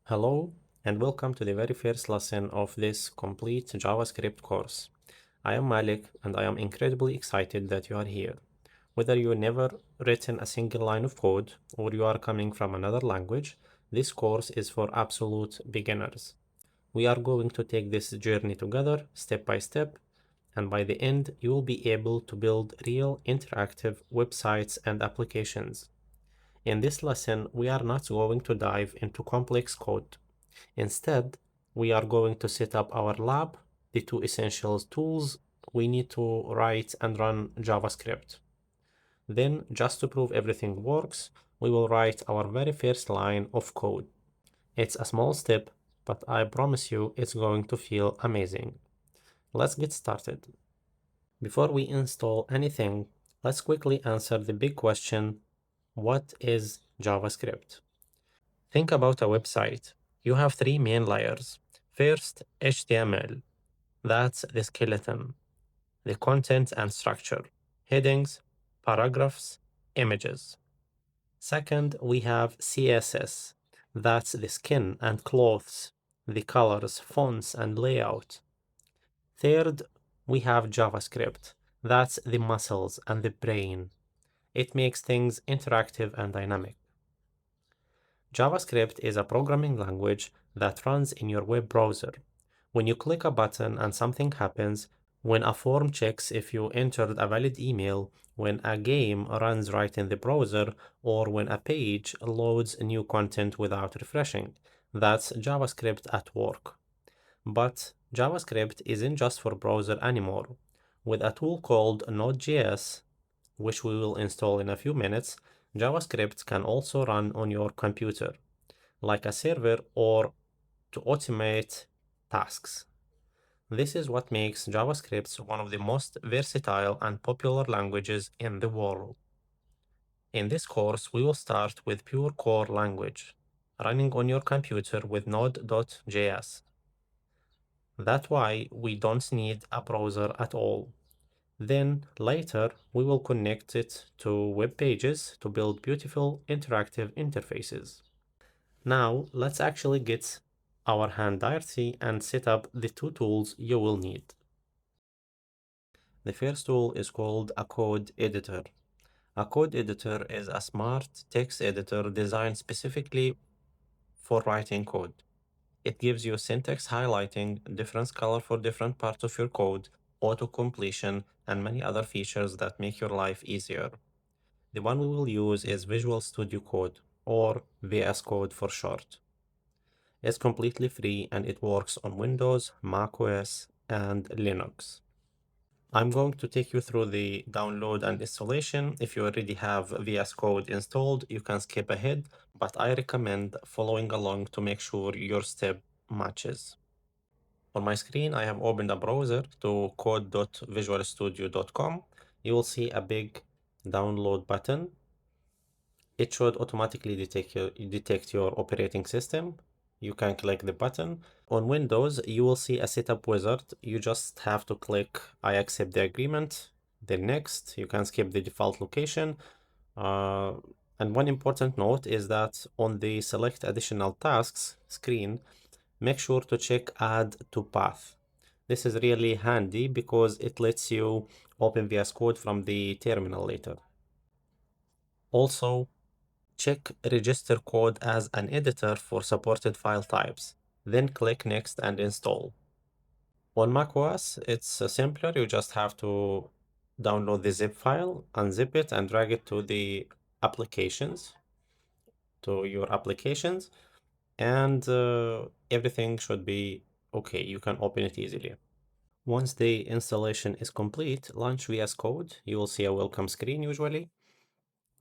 Hello, and welcome to the very first lesson of this complete JavaScript course. I am Malik, and I am incredibly excited that you are here. Whether you never written a single line of code or you are coming from another language, this course is for absolute beginners. We are going to take this journey together, step by step, and by the end, you will be able to build real interactive websites and applications. In this lesson, we are not going to dive into complex code. Instead, we are going to set up our lab, the two essential tools we need to write and run JavaScript. Then, just to prove everything works, we will write our very first line of code. It's a small step, but I promise you it's going to feel amazing. Let's get started. Before we install anything, let's quickly answer the big question, what is JavaScript? Think about a website. You have three main layers. First, HTML. That's the skeleton, the content and structure, headings, paragraphs, images. Second, we have CSS. That's the skin and clothes, the colors, fonts, and layout. Third, we have JavaScript. That's the muscles and the brain. It makes things interactive and dynamic. JavaScript is a programming language that runs in your web browser. When you click a button and something happens, when a form checks if you entered a valid email, when a game runs right in the browser, or when a page loads new content without refreshing, that's JavaScript at work. But JavaScript isn't just for browser anymore. With a tool called Node.js, which we will install in a few minutes, JavaScript can also run on your computer, like a server or to automate tasks. This is what makes JavaScript one of the most versatile and popular languages in the world. In this course, we will start with pure core language, running on your computer with Node.js. That's why we don't need a browser at all. Then later, we will connect it to web pages to build beautiful interactive interfaces. Now, let's actually get our hand dirty and set up the two tools you will need. The first tool is called a code editor. A code editor is a smart text editor designed specifically for writing code. It gives you syntax highlighting, different color for different parts of your code, auto completion, and many other features that make your life easier. The one we will use is Visual Studio Code, or VS Code for short. It's completely free and it works on Windows, macOS, and Linux. I'm going to take you through the download and installation. If you already have VS Code installed, you can skip ahead, but I recommend following along to make sure your step matches. On my screen, I have opened a browser to code.visualstudio.com. You will see a big download button. It should automatically detect your operating system. You can click the button. On Windows, you will see a setup wizard. You just have to click I accept the agreement, then next. You can skip the default location. Uh, and one important note is that on the select additional tasks screen, make sure to check add to path. This is really handy because it lets you open VS Code from the terminal later. Also, check register code as an editor for supported file types, then click next and install. On macOS, it's simpler. You just have to download the zip file, unzip it, and drag it to the applications, to your applications, and everything should be okay. You can open it easily. Once the installation is complete, launch VS Code. You will see a welcome screen usually.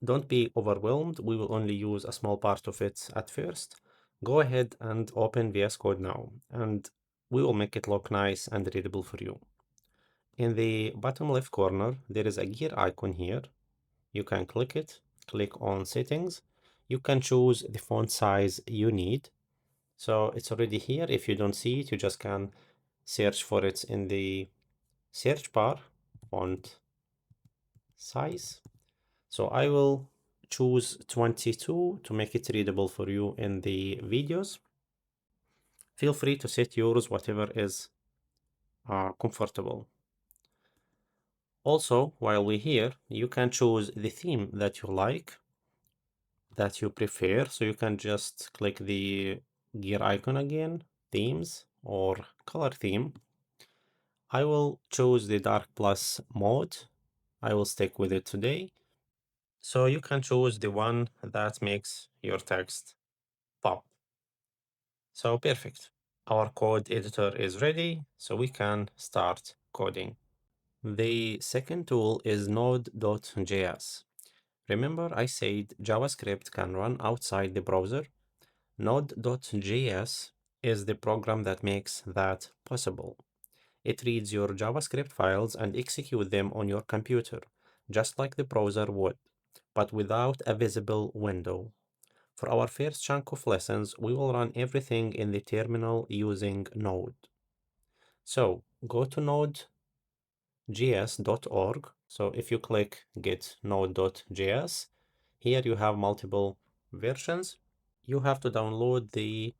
Don't be overwhelmed. We will only use a small part of it at first. Go ahead and open VS Code now, and we will make it look nice and readable for you. In the bottom left corner, there is a gear icon here. You can click it, click on settings. You can choose the font size you need. So it's already here. If you don't see it, you just can search for it in the search bar, font size. So I will choose 22 to make it readable for you in the videos. Feel free to set yours whatever is comfortable. Also, while we're here, you can choose the theme that you like, that you prefer. So you can just click the gear icon again, themes or color theme. I will choose the dark plus mode. I will stick with it today. So you can choose the one that makes your text pop. So perfect. Our code editor is ready, so we can start coding. The second tool is Node.js. Remember I said JavaScript can run outside the browser? Node.js is the program that makes that possible. It reads your JavaScript files and executes them on your computer, just like the browser would, but without a visible window. For our first chunk of lessons, we will run everything in the terminal using Node. So go to node.js.org. So if you click get node.js, here you have multiple versions. You have to download the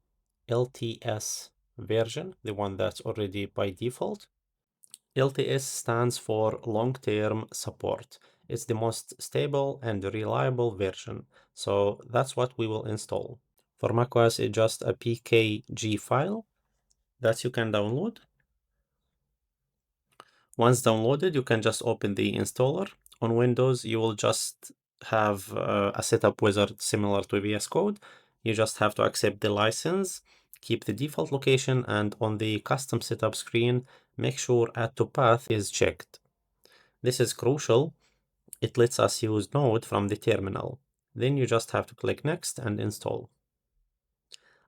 LTS version, the one that's already by default. LTS stands for long-term support. It's the most stable and reliable version, so that's what we will install. For macOS, it's just a pkg file that you can download. Once downloaded, you can just open the installer. On Windows, you will just have a setup wizard similar to VS Code. You just have to accept the license, keep the default location, and on the custom setup screen, make sure Add to Path is checked. This is crucial. It lets us use Node from the terminal. Then you just have to click Next and install.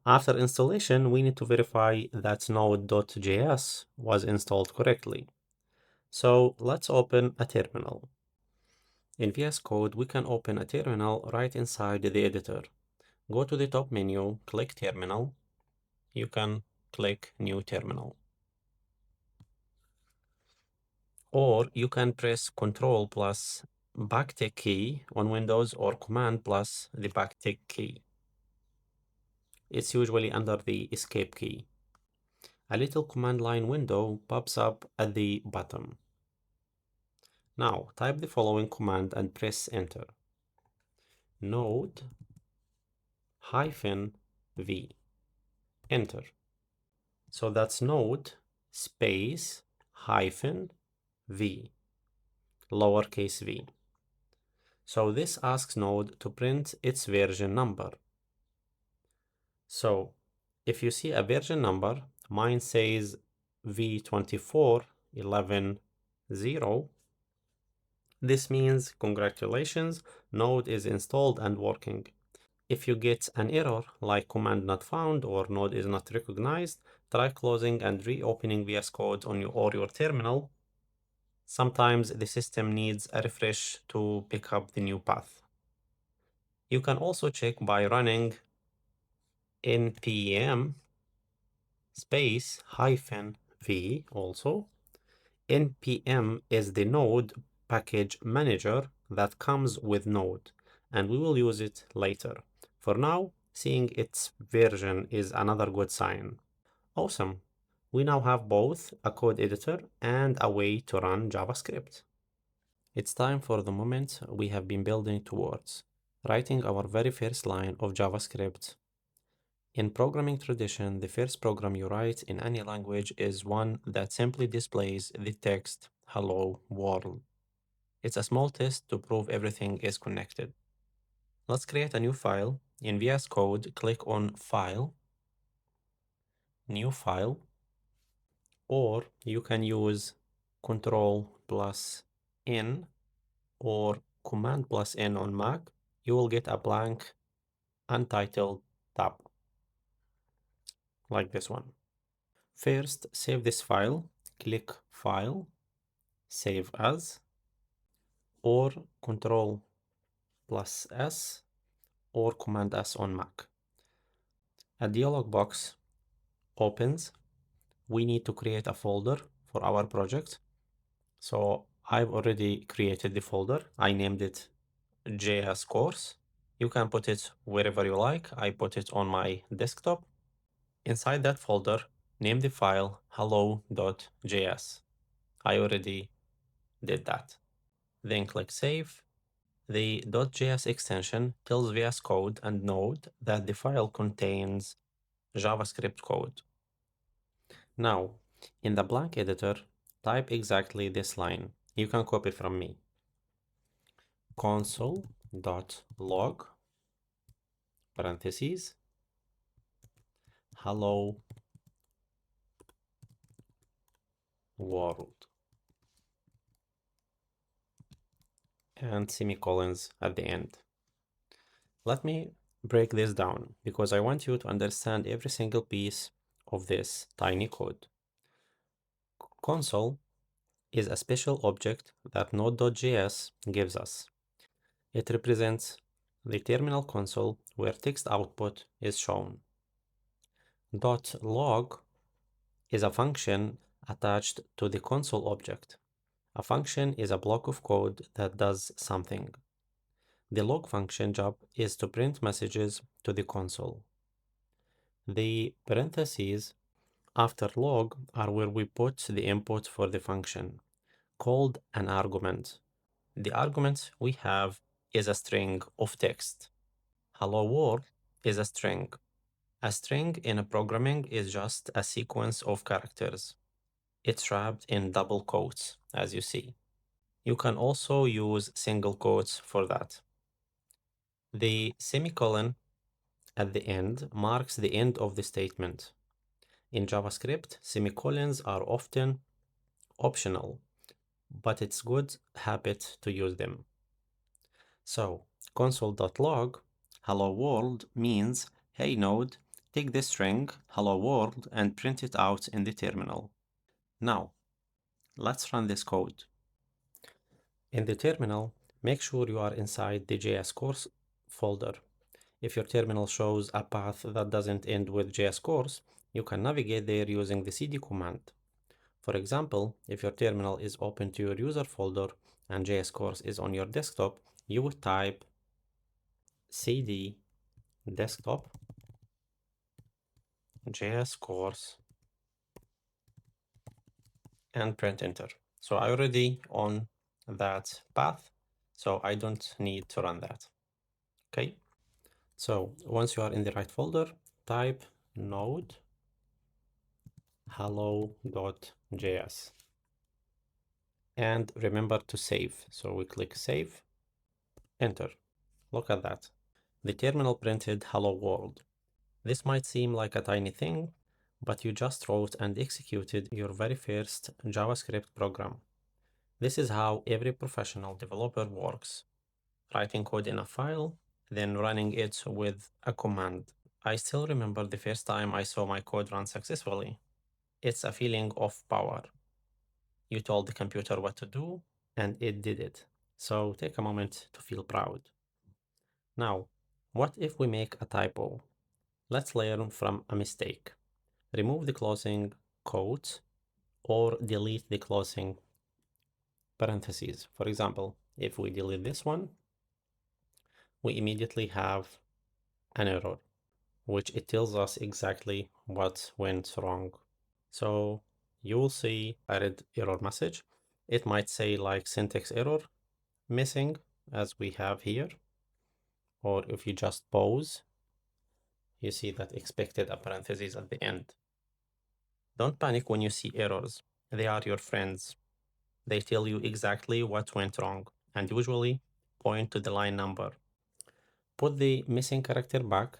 After installation, we need to verify that Node.js was installed correctly. So let's open a terminal. In VS Code, we can open a terminal right inside the editor. Go to the top menu, click Terminal. You can click New Terminal. Or you can press Ctrl plus backtick key on Windows or Command plus the backtick key. It's usually under the Escape key. A little command line window pops up at the bottom. Now type the following command and press Enter. Node -v. Enter. So that's node space -v, lowercase v. So this asks Node to print its version number. So if you see a version number, mine says v24.11.0. This means congratulations, Node is installed and working. If you get an error like command not found or Node is not recognized, try closing and reopening VS Code on your terminal. Sometimes the system needs a refresh to pick up the new path. You can also check by running npm space -v also. npm is the Node package manager that comes with Node, and we will use it later. For now, seeing its version is another good sign. Awesome. We now have both a code editor and a way to run JavaScript. It's time for the moment we have been building towards, writing our very first line of JavaScript. In programming tradition, the first program you write in any language is one that simply displays the text, "Hello world." It's a small test to prove everything is connected. Let's create a new file. In VS Code, click on File, New File, or you can use Ctrl plus N or Command plus N on Mac. You will get a blank, untitled tab, like this one. First, save this file. Click File, Save As, or Ctrl plus S or Command S on Mac. A dialog box opens. We need to create a folder for our project. So I've already created the folder. I named it JS course. You can put it wherever you like. I put it on my desktop. Inside that folder, name the file hello.js. I already did that. Then click Save. The .js extension tells VS Code and Node that the file contains JavaScript code. Now, in the blank editor, type exactly this line. You can copy from me. Console.log, parentheses, hello world, and semicolons at the end. Let me break this down because I want you to understand every single piece of this tiny code. Console is a special object that Node.js gives us. It represents the terminal console where text output is shown. .log is a function attached to the console object. A function is a block of code that does something. The log function job is to print messages to the console. The parentheses after log are where we put the input for the function, called an argument. The argument we have is a string of text. Hello world is a string. A string in a programming is just a sequence of characters. It's wrapped in double quotes, as you see. You can also use single quotes for that. The semicolon at the end marks the end of the statement. In JavaScript, semicolons are often optional, but it's good habit to use them. So console.log hello world means, hey Node, take this string hello world and print it out in the terminal. Now, let's run this code. In the terminal, make sure you are inside the JS course folder. If your terminal shows a path that doesn't end with JS course, you can navigate there using the cd command. For example, if your terminal is open to your user folder and JS course is on your desktop, you would type cd desktop JS course and print enter. So I already on that path, so I don't need to run that. Okay. So once you are in the right folder, type node hello.js and remember to save. So we click save, enter. Look at that. The terminal printed hello world. This might seem like a tiny thing, but you just wrote and executed your very first JavaScript program. This is how every professional developer works. Writing code in a file, then running it with a command. I still remember the first time I saw my code run successfully. It's a feeling of power. You told the computer what to do, and it did it. So take a moment to feel proud. Now, what if we make a typo? Let's learn from a mistake. Remove the closing quotes or delete the closing parentheses. For example, if we delete this one, we immediately have an error, which it tells us exactly what went wrong. So you will see a red error message. It might say like syntax error missing, as we have here. Or if you just pause, you see that expected a parentheses at the end. Don't panic when you see errors. They are your friends. They tell you exactly what went wrong and usually point to the line number. Put the missing character back.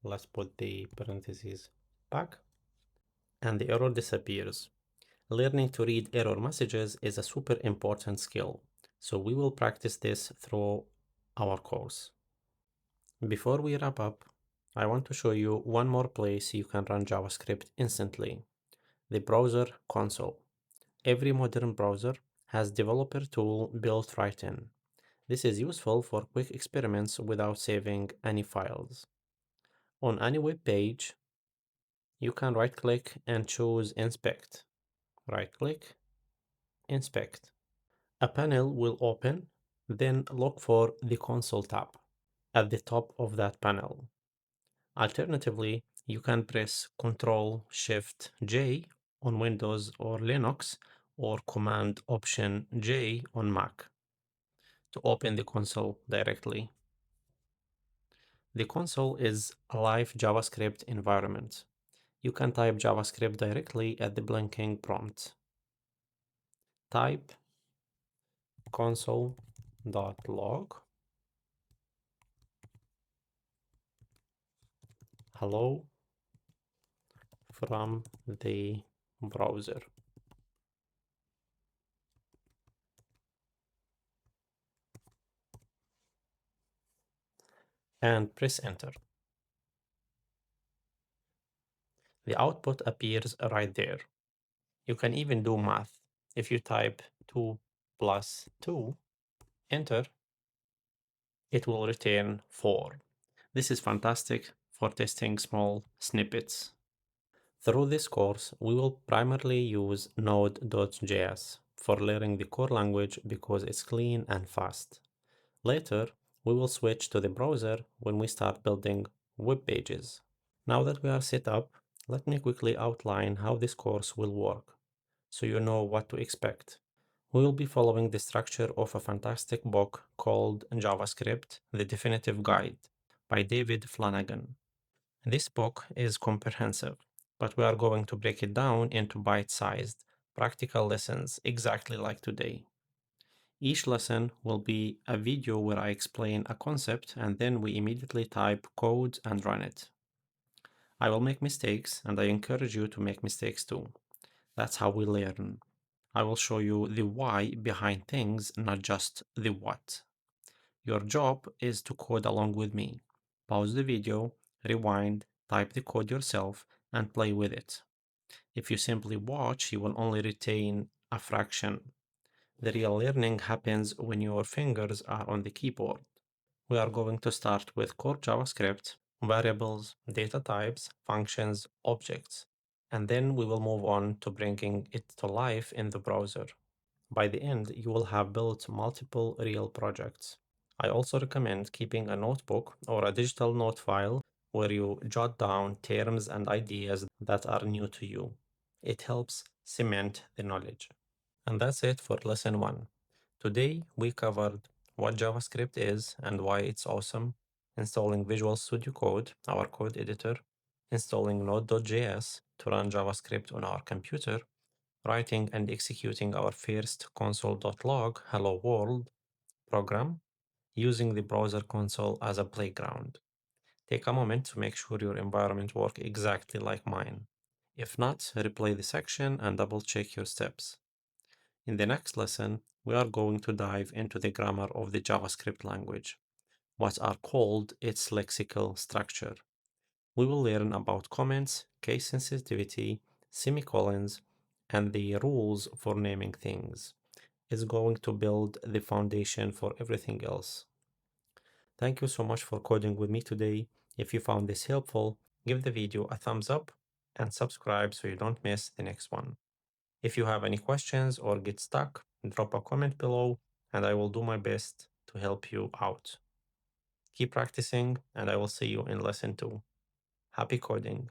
Let's put the parentheses back and the error disappears. Learning to read error messages is a super important skill, so we will practice this through our course. Before we wrap up, I want to show you one more place you can run JavaScript instantly, the browser console. Every modern browser has developer tool built right in. This is useful for quick experiments without saving any files. On any web page, you can right-click and choose Inspect. Right-click, Inspect. A panel will open, then look for the console tab at the top of that panel. Alternatively, you can press Ctrl Shift J on Windows or Linux or Command Option J on Mac to open the console directly. The console is a live JavaScript environment. You can type JavaScript directly at the blinking prompt. Type console.log hello from the browser and press enter. The output appears right there. You can even do math. If you type 2 plus 2, enter, it will return 4. This is fantastic for testing small snippets. Through this course, we will primarily use Node.js for learning the core language because it's clean and fast. Later, we will switch to the browser when we start building web pages. Now that we are set up, let me quickly outline how this course will work, so you know what to expect. We will be following the structure of a fantastic book called JavaScript, The Definitive Guide by David Flanagan. This book is comprehensive, but we are going to break it down into bite-sized, practical lessons exactly like today. Each lesson will be a video where I explain a concept and then we immediately type code and run it. I will make mistakes and I encourage you to make mistakes too. That's how we learn. I will show you the why behind things, not just the what. Your job is to code along with me. Pause the video, rewind, type the code yourself, and play with it. If you simply watch, you will only retain a fraction. The real learning happens when your fingers are on the keyboard. We are going to start with core JavaScript, variables, data types, functions, objects, and then we will move on to bringing it to life in the browser. By the end, you will have built multiple real projects. I also recommend keeping a notebook or a digital note file where you jot down terms and ideas that are new to you. It helps cement the knowledge. And that's it for lesson 1. Today, we covered what JavaScript is and why it's awesome, installing Visual Studio Code, our code editor, installing Node.js to run JavaScript on our computer, writing and executing our first console.log hello world program, using the browser console as a playground. Take a moment to make sure your environment works exactly like mine. If not, replay the section and double check your steps. In the next lesson, we are going to dive into the grammar of the JavaScript language, what are called its lexical structure. We will learn about comments, case sensitivity, semicolons, and the rules for naming things. It's going to build the foundation for everything else. Thank you so much for coding with me today. If you found this helpful, give the video a thumbs up and subscribe so you don't miss the next one. If you have any questions or get stuck, drop a comment below and I will do my best to help you out. Keep practicing and I will see you in lesson 2. Happy coding!